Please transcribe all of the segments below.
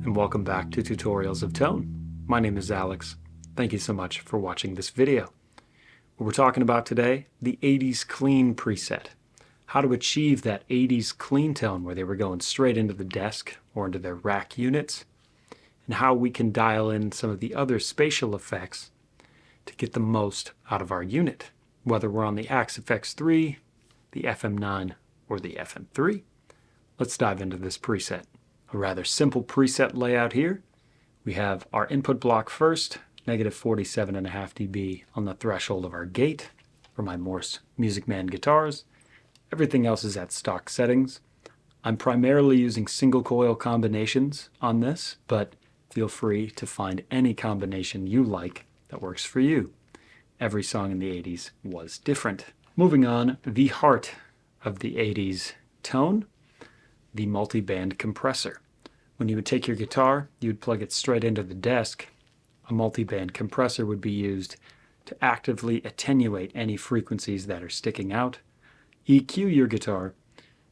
and welcome back to Tutorials of Tone. My name is Alex. Thank you so much for watching this video. What we're talking about today, the 80s clean preset. How to achieve that 80s clean tone where they were going straight into the desk or into their rack units, and how we can dial in some of the other spatial effects to get the most out of our unit, whether we're on the Axe FX3, the FM9, or the FM3. Let's dive into this preset. A rather simple preset layout here. We have our input block first, negative 47.5 dB on the threshold of our gate for my Morse Music Man guitars. Everything else is at stock settings. I'm primarily using single coil combinations on this, but feel free to find any combination you like that works for you. Every song in the 80s was different. Moving on, the heart of the 80s tone, the multiband compressor. When you would take your guitar, you would plug it straight into the desk. A multiband compressor would be used to actively attenuate any frequencies that are sticking out, EQ your guitar,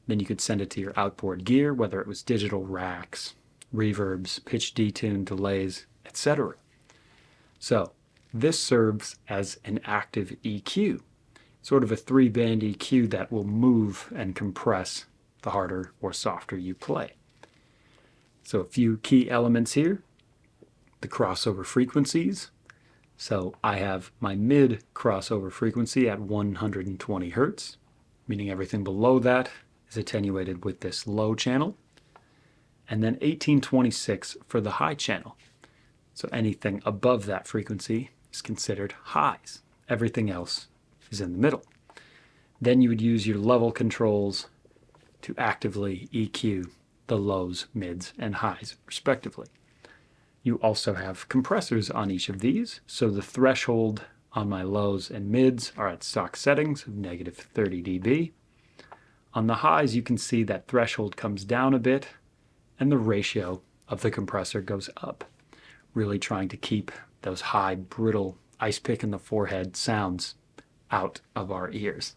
then you could send it to your outboard gear, whether it was digital racks, reverbs, pitch detune, delays, etc. So this serves as an active EQ, sort of a 3-band EQ that will move and compress the harder or softer you play. So a few key elements here. The crossover frequencies. So I have my mid crossover frequency at 120 Hertz, meaning everything below that is attenuated with this low channel. And then 1826 for the high channel. So anything above that frequency is considered highs. Everything else is in the middle. Then you would use your level controls to actively EQ the lows, mids, and highs, respectively. You also have compressors on each of these, so the threshold on my lows and mids are at stock settings of negative 30 dB. On the highs, you can see that threshold comes down a bit, and the ratio of the compressor goes up, really trying to keep those high, brittle, ice pick in the forehead sounds out of our ears.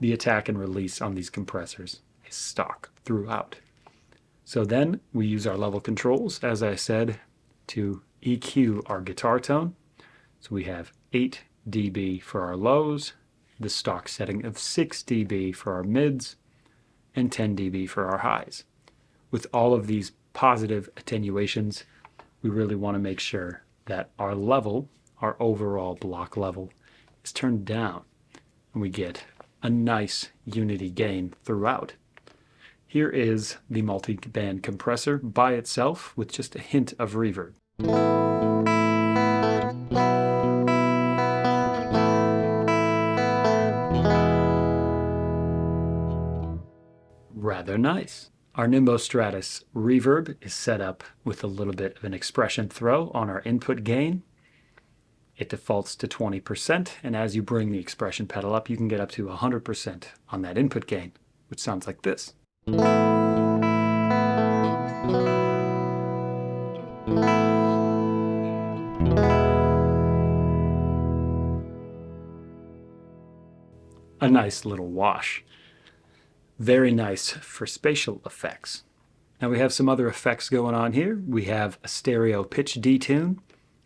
The attack and release on these compressors is stock throughout. So then we use our level controls, as I said, to EQ our guitar tone. So we have 8 dB for our lows, the stock setting of 6 dB for our mids, and 10 dB for our highs. With all of these positive attenuations, we really want to make sure that our level, our overall block level, is turned down, and we get a nice unity gain throughout. Here is the multi-band compressor by itself with just a hint of reverb. Rather nice. Our Nimbostratus reverb is set up with a little bit of an expression throw on our input gain. It defaults to 20%, and as you bring the expression pedal up, you can get up to 100% on that input gain, which sounds like this. A nice little wash. Very nice for spatial effects. Now we have some other effects going on here. We have a stereo pitch detune.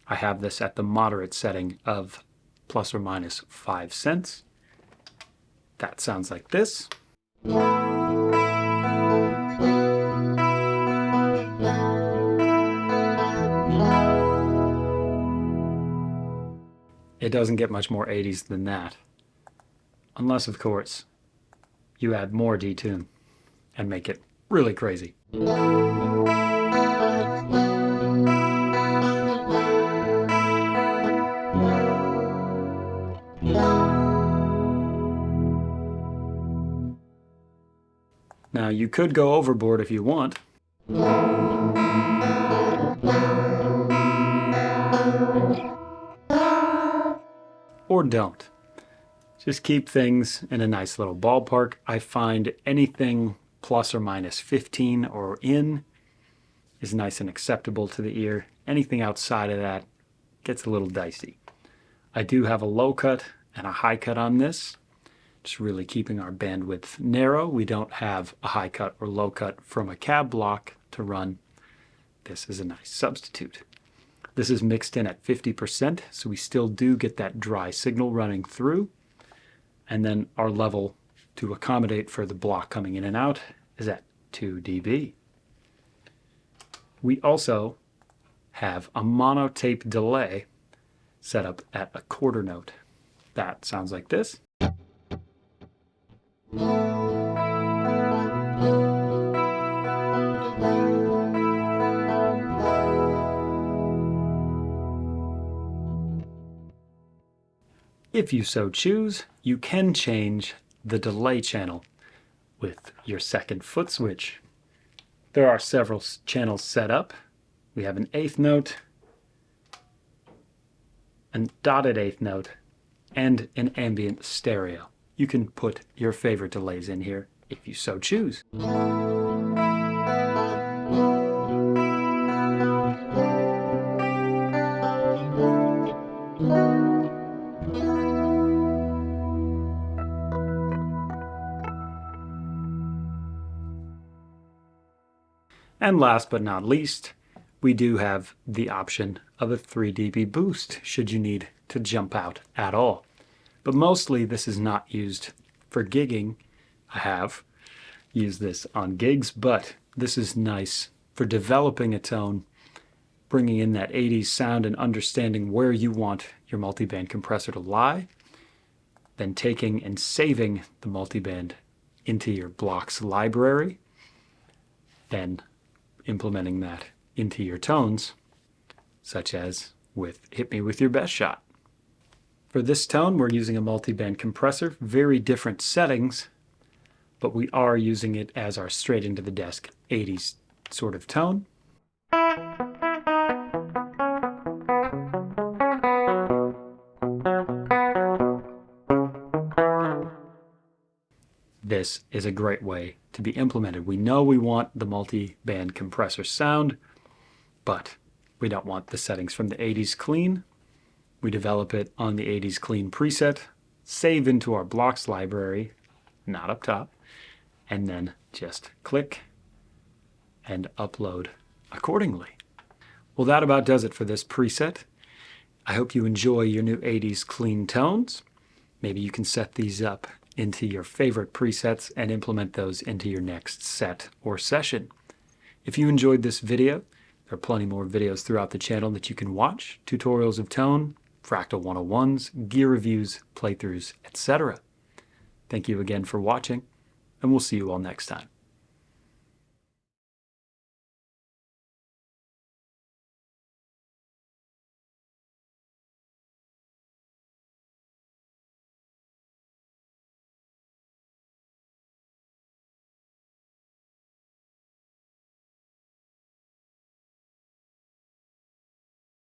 I have this at the moderate setting of plus or minus 5 cents. That sounds like this. It doesn't get much more 80s than that. Unless, of course, you add more detune and make it really crazy. Now you could go overboard if you want. Or don't. Just keep things in a nice little ballpark. I find anything plus or minus 15 or in is nice and acceptable to the ear. Anything outside of that gets a little dicey. I do have a low cut and a high cut on this, just really keeping our bandwidth narrow. We don't have a high cut or low cut from a cab block to run. this is a nice substitute. This is mixed in at 50%, so we still do get that dry signal running through. And then our level to accommodate for the block coming in and out is at 2 dB. We also have a monotape delay set up at a quarter note. That sounds like this. If you so choose, you can change the delay channel with your second foot switch. There are several channels set up. We have an eighth note, a dotted eighth note, and an ambient stereo. You can put your favorite delays in here if you so choose. And last but not least, we do have the option of a 3 dB boost should you need to jump out at all. But mostly this is not used for gigging. I have used this on gigs, but this is nice for developing a tone, bringing in that 80s sound and understanding where you want your multiband compressor to lie, then taking and saving the multiband into your blocks library, then implementing that into your tones, such as with Hit Me With Your Best Shot. For this tone, we're using a multiband compressor, very different settings, but we are using it as our straight into the desk 80s sort of tone. This is a great way to be implemented. We know we want the multi-band compressor sound, but we don't want the settings from the 80s clean. We develop it on the 80s clean preset, save into our blocks library, not up top, and then just click and upload accordingly. Well, that about does it for this preset. I hope you enjoy your new 80s clean tones. Maybe you can set these up into your favorite presets and implement those into your next set or session. If you enjoyed this video, there are plenty more videos throughout the channel that you can watch, tutorials of tone, Fractal 101s, gear reviews, playthroughs, etc. Thank you again for watching, and we'll see you all next time.